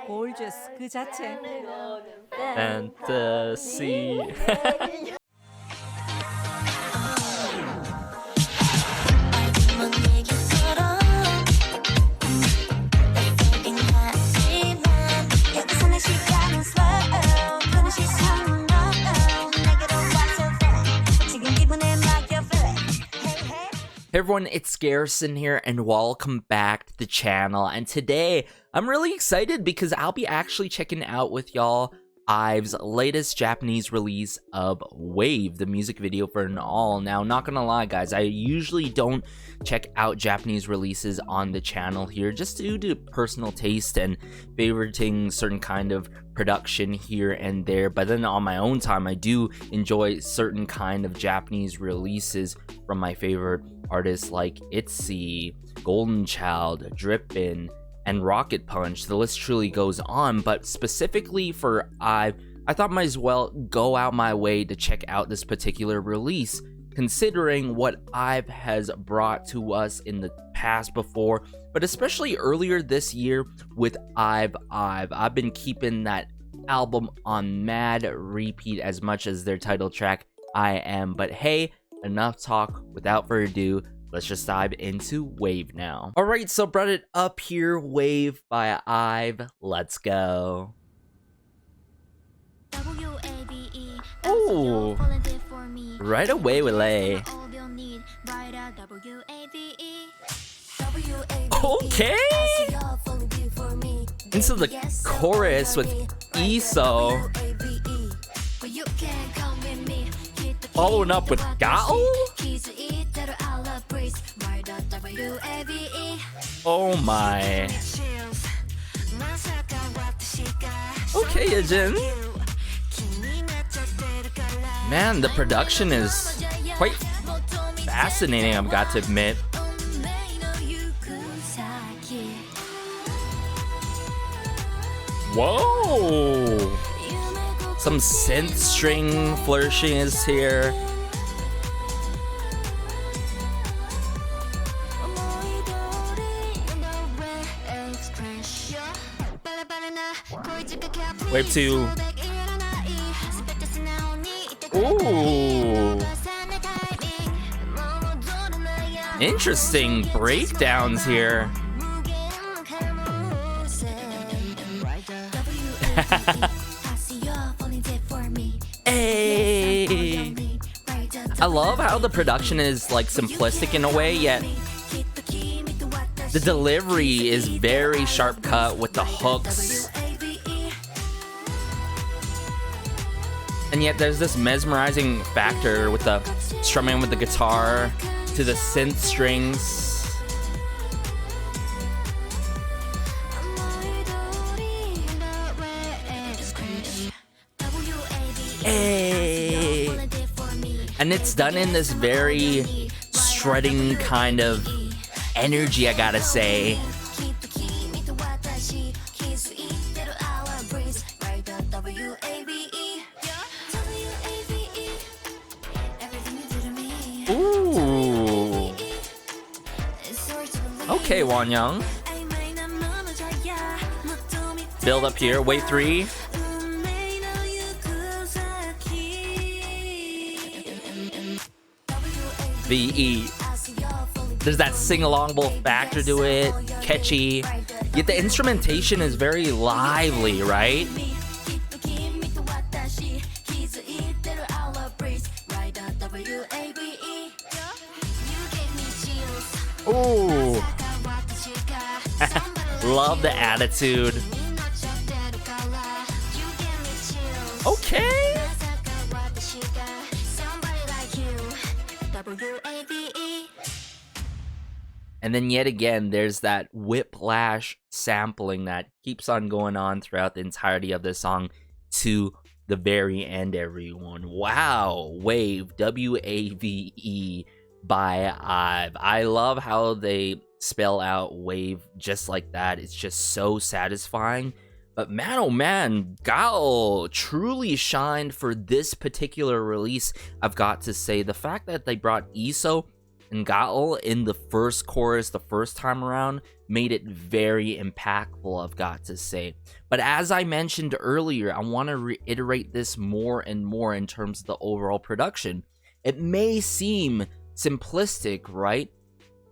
gorgeous 그 자체. Fantasy. Hey everyone, it's Garrison here and welcome back to the channel. And today I'm really excited because I'll be actually checking out with y'all IVE's latest Japanese release of WAVE, the music video for an all. Now, not gonna lie guys, I usually don't check out Japanese releases on the channel here just due to personal taste and favoriting certain kind of production here and there, but then on my own time I do enjoy certain kind of Japanese releases from my favorite artists like ITZY, Golden Child, Drippin', and Rocket Punch. The list truly goes on, but specifically for IVE, I thought might as well go out my way to check out this particular release, considering what IVE has brought to us in the past before, but especially earlier this year with IVE. I've been keeping that album on mad repeat as much as their title track, I Am. But hey, enough talk. Without further ado, let's just dive into WAVE now. Alright, so brought it up here, WAVE by IVE. Let's go. Oh, right away with lay. Okay, into the chorus with ESO, following up with Gao. Oh my. Okay, Yejin. Man, the production is quite fascinating, I've got to admit. Whoa! Some synth string flourishes here. Wave 2. Ooh. Interesting breakdowns here. Hey. I love how the production is like simplistic in a way, yet the delivery is very sharp cut with the hooks. And yet there's this mesmerizing factor with the strumming with the guitar to the synth strings. Hey. And it's done in this very strutting kind of energy, I gotta say. Ooh. Okay, Wonyoung. Build up here, wave 3. VE. There's that sing-alongable factor to it, catchy. Yet the instrumentation is very lively, right? Ooh. Love the attitude. Okay. And then yet again, there's that whiplash sampling that keeps on going on throughout the entirety of the song to the very end, everyone. Wow, WAVE, W-A-V-E by IVE. I love how they spell out WAVE just like that. It's just so satisfying. But man, oh man, Gao truly shined for this particular release. I've got to say, the fact that they brought ESO and Gao in the first chorus the first time around made it very impactful, I've got to say. But as I mentioned earlier, I want to reiterate this more and more in terms of the overall production. It may seem simplistic, right?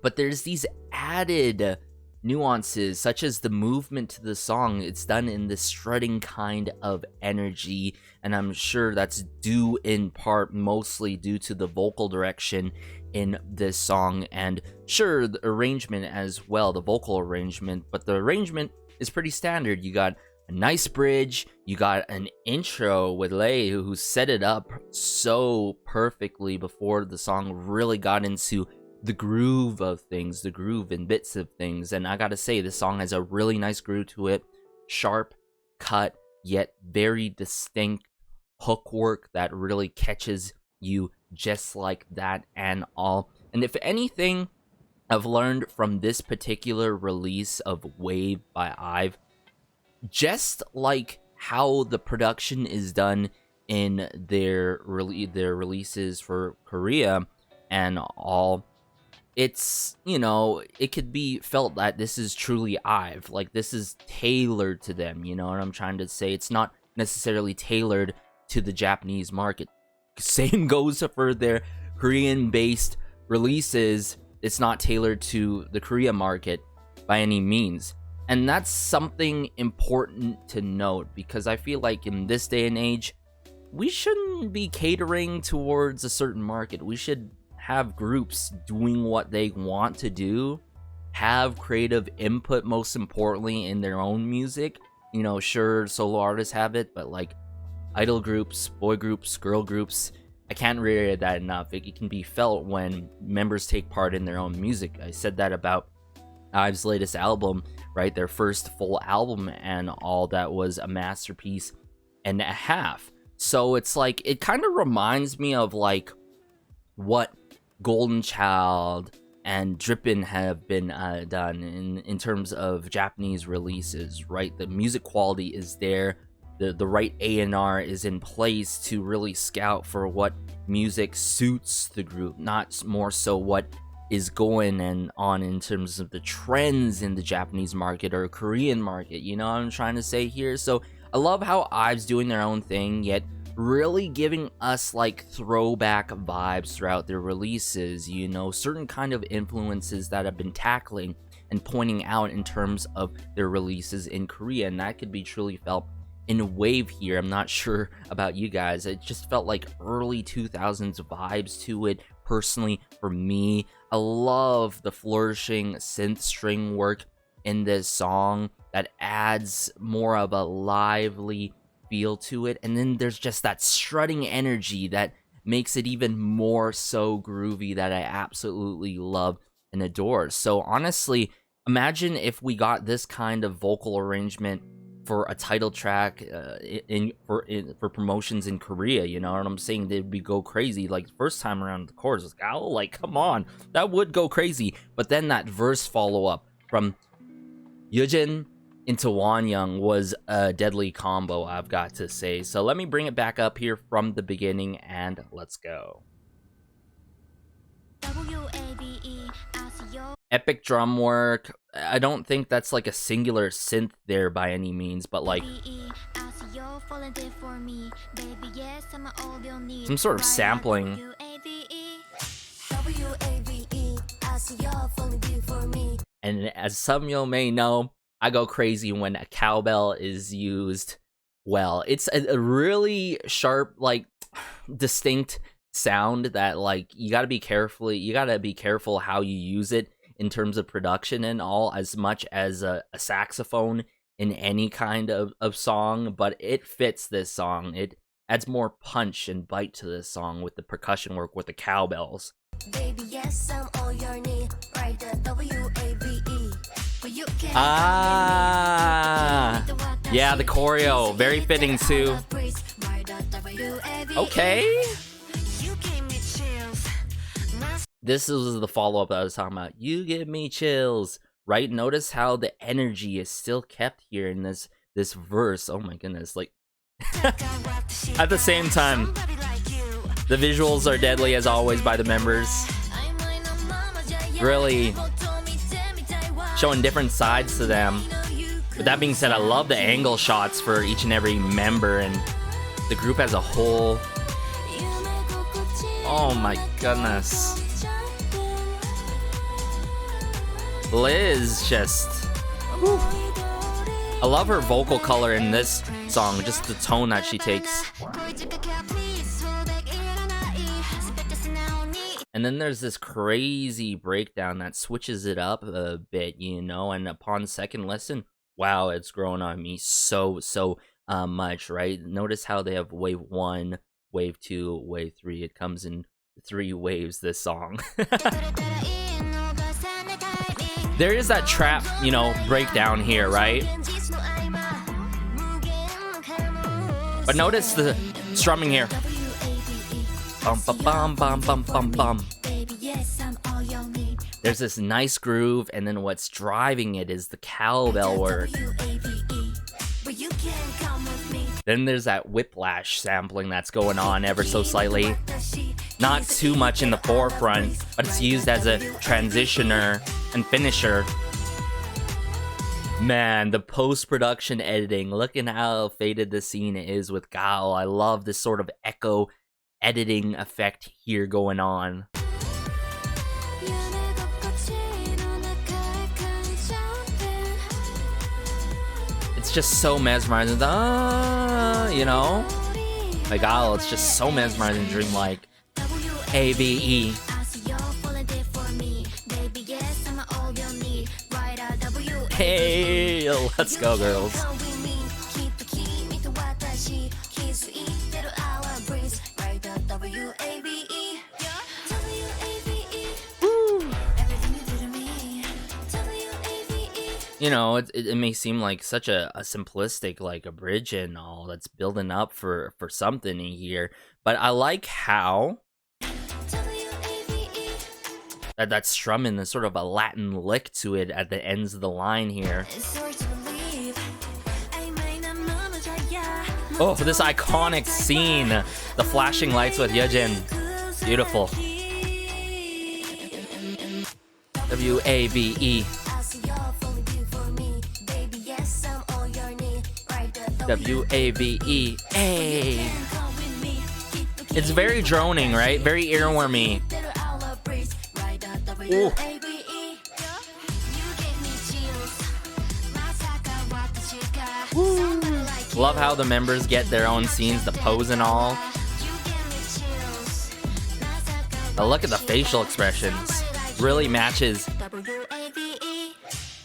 But there's these added nuances, such as the movement to the song. It's done in this strutting kind of energy, and I'm sure that's due in part mostly due to the vocal direction in this song, and sure, the arrangement as well, the vocal arrangement, but the arrangement is pretty standard. You got a nice bridge, you got an intro with Lei who set it up so perfectly before the song really got into the groove of things, the groove and bits of things. And I gotta say, this song has a really nice groove to it, sharp cut yet very distinct hook work that really catches you just like that and all. And if anything I've learned from this particular release of Wave by IVE, just like how the production is done in their releases for Korea and all, it's, you know, it could be felt that this is truly IVE, like this is tailored to them, you know what I'm trying to say? It's not necessarily tailored to the Japanese market. Same goes for their Korean-based releases. It's not tailored to the Korea market by any means. And that's something important to note, because I feel like in this day and age, we shouldn't be catering towards a certain market. We should have groups doing what they want to do, have creative input, most importantly, in their own music. You know, sure, solo artists have it, but like idol groups, boy groups, girl groups, I can't reiterate that enough. It can be felt when members take part in their own music. I said that about IVE's latest album, right? Their first full album and all, that was a masterpiece and a half. So it's like, it kind of reminds me of like what Golden Child and Drippin' have been done in terms of Japanese releases, right? The music quality is there. The right A&R is in place to really scout for what music suits the group, not more so what is going on in terms of the trends in the Japanese market or Korean market, you know what I'm trying to say here? So I love how IVE's doing their own thing, yet really giving us like throwback vibes throughout their releases, you know, certain kind of influences that have been tackling and pointing out in terms of their releases in Korea, and that could be truly felt in Wave here. I'm not sure about you guys. It just felt like early 2000s vibes to it. Personally, for me, I love the flourishing synth string work in this song that adds more of a lively feel to it. And then there's just that strutting energy that makes it even more so groovy, that I absolutely love and adore. So honestly, imagine if we got this kind of vocal arrangement for a title track for promotions in Korea, you know what I'm saying? They'd be go crazy. Like first time around the chorus, was like, oh, like come on, that would go crazy. But then that verse follow up from Yujin into Wonyoung was a deadly combo, I've got to say. So let me bring it back up here from the beginning and let's go. Epic drum work. I don't think that's like a singular synth there by any means, but like some sort of sampling. And as some of you may know, I go crazy when a cowbell is used well. It's a really sharp, like distinct sound that like you gotta be careful how you use it in terms of production and all, as much as a saxophone in any kind of song, but it fits this song. It adds more punch and bite to this song with the percussion work with the cowbells. Baby, yes, I'm all your need. Write the W-A-V-E. Yeah, the choreo, very fitting too. Okay. This is the follow-up that I was talking about. You give me chills, right? Notice how the energy is still kept here in this verse. Oh my goodness, like at the same time, the visuals are deadly as always by the members. Really showing different sides to them. With that being said, I love the angle shots for each and every member and the group as a whole. Oh my goodness. Liz just... whew. I love her vocal color in this song, just the tone that she takes. And then there's this crazy breakdown that switches it up a bit, you know, and upon second listen, wow, it's grown on me so much, right? Notice how they have wave 1, wave 2, wave 3. It comes in 3 waves, this song. There is that trap, you know, breakdown here, right? But notice the strumming here. Bum bum bum bum bum bum bum. There's this nice groove, and then what's driving it is the cowbell work. Then there's that whiplash sampling that's going on ever so slightly. Not too much in the forefront, but it's used as a transitioner and finisher. Man, the post-production editing, look at how faded the scene is with Gao. I love this sort of echo editing effect here going on. It's just so mesmerizing. You know? Like, oh, it's just so mesmerizing, dreamlike. IVE. Hey, let's go, girls. You know, it may seem like such a simplistic, like, a bridge and all that's building up for something in here, but I like how that strumming is sort of a Latin lick to it at the ends of the line here. Oh, for this iconic scene, the flashing lights with Yejin, beautiful. WAVE. WAVE. Hey. It's very droning, right? Very earwormy. Ooh. Woo. Love how the members get their own scenes, the pose and all. But look at the facial expressions. Really matches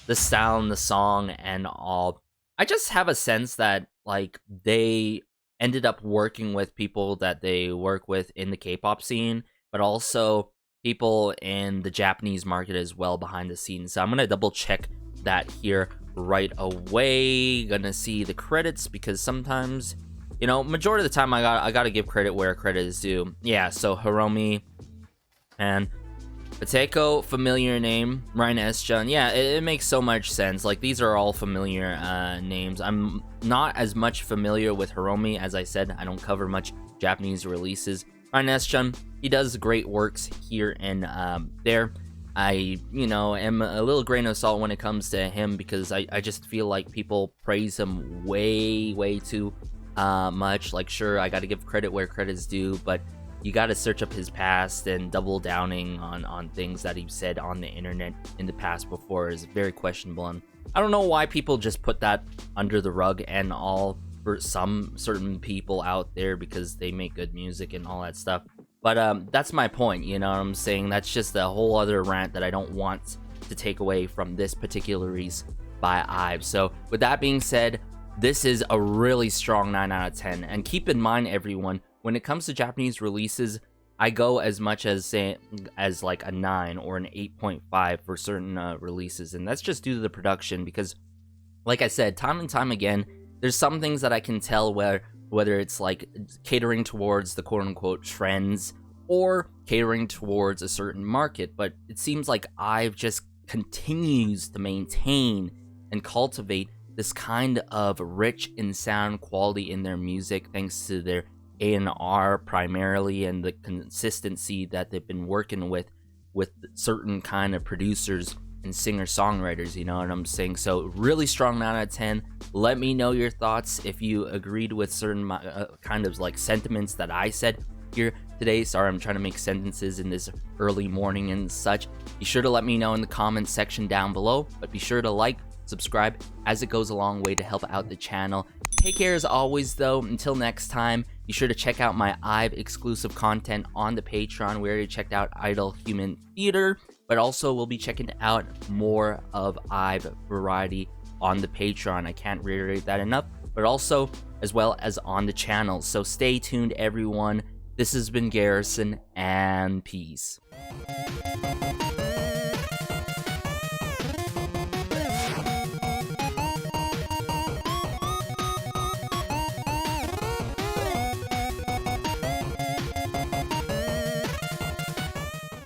the sound, the song, and all. I just have a sense that, like, they ended up working with people that they work with in the K-pop scene, but also people in the Japanese market as well behind the scenes. So I'm gonna double check that here right away. Gonna see the credits because sometimes, you know, majority of the time I gotta give credit where credit is due. Yeah, so Hiromi and Pateko, familiar name. Ryan S. Yeah, it makes so much sense. Like, these are all familiar names. I'm not as much familiar with Hiromi. As I said, I don't cover much Japanese releases. Ryan S. He does great works here and there. I, you know, am a little grain of salt when it comes to him because I just feel like people praise him way too much. Like, sure, I gotta give credit where credit's due, but you gotta search up his past, and double downing on things that he said on the internet in the past before is very questionable. And I don't know why people just put that under the rug and all for some certain people out there because they make good music and all that stuff. But that's my point, you know what I'm saying? That's just a whole other rant that I don't want to take away from this particular release by IVE. So with that being said, this is a really strong 9 out of 10. And keep in mind, everyone, when it comes to Japanese releases, I go as much as like a 9 or an 8.5 for certain releases, and that's just due to the production because, like I said, time and time again, there's some things that I can tell whether it's like catering towards the quote-unquote trends or catering towards a certain market, but it seems like IVE just continues to maintain and cultivate this kind of rich in sound quality in their music thanks to their A&R primarily and the consistency that they've been working with certain kind of producers and singer-songwriters, you know what I'm saying? So really strong 9 out of 10. Let me know your thoughts if you agreed with certain kind of like sentiments that I said here today. Sorry, I'm trying to make sentences in this early morning and such. Be sure to let me know in the comments section down below, but be sure to like, subscribe, as it goes a long way to help out the channel. Take care as always though. Until next time, be sure to check out my IVE exclusive content on the Patreon. We already checked out Idol Human Theater, but also we'll be checking out more of IVE variety on the Patreon. I can't reiterate that enough, but also as well as on the channel. So stay tuned everyone. This has been Garrison, and peace.